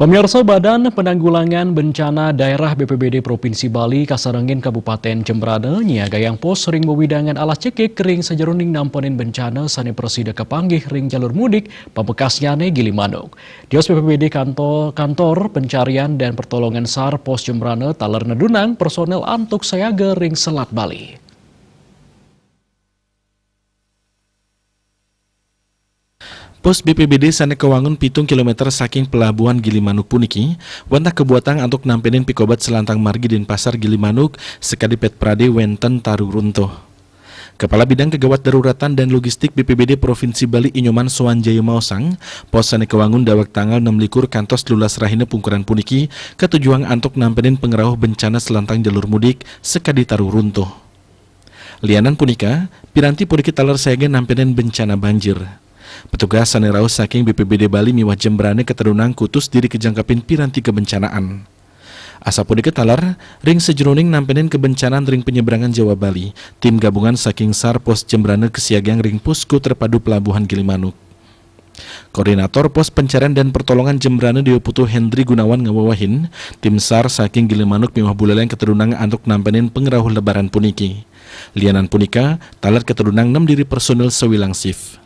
Pemirsa Badan Penanggulangan Bencana Daerah BPBD Provinsi Bali Kasarengin Kabupaten Jembrane nyiagayang pos ring wewidangan alas cekik ring sajeroning nampenin bencana sane persida kepanggih ring jalur mudik pamekasnyane Gili Manuk. Dios BPBD kantor pencarian dan pertolongan SAR Pos Jembrane taler nedunang personel antuk sayaga ring Selat Bali. Pos BPBD sana kewangun 7 km saking pelabuhan Gili Manuk puniki, wantah kebuatan untuk nampenin pikobat selantang margi din pasar Gili Manuk sekadi pet prade wenten taru runtuh. Kepala Bidang Kegawat Daruratan dan Logistik BPBD Provinsi Bali Inyoman Soanjaya Maosang, pos sana kewangun dawak tanggal 6 kantos lulas rahina pungkuran puniki, ketujuan untuk nampenin pengerauh bencana selantang jalur mudik sekadi taru runtuh. Lianan punika, piranti puniki taler sayaga nampenin bencana banjir. Petugas sanerau saking BPBD Bali miwah Jembrane keterunang kutus diri kejangkapin piranti kebencanaan. Asapun diketalar, ring sejeroning nampenin kebencanaan ring penyeberangan Jawa Bali, tim gabungan saking SAR Pos Jembrane kesiagang ring Pusko Terpadu Pelabuhan Gili Manuk. Koordinator Pos Pencarian dan Pertolongan Jembrane Dioputu Hendri Gunawan ngawawahin, tim SAR saking Gili Manuk miwah buleleng keterunang antuk nampenin pengerauh lebaran puniki. Lianan punika, talar keterunang 6 diri personel sewilang shift.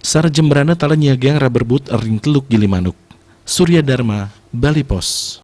SAR Jembrane tala nyiagang rubber boot ring Teluk Gili Manuk. Surya Dharma, Bali Pos.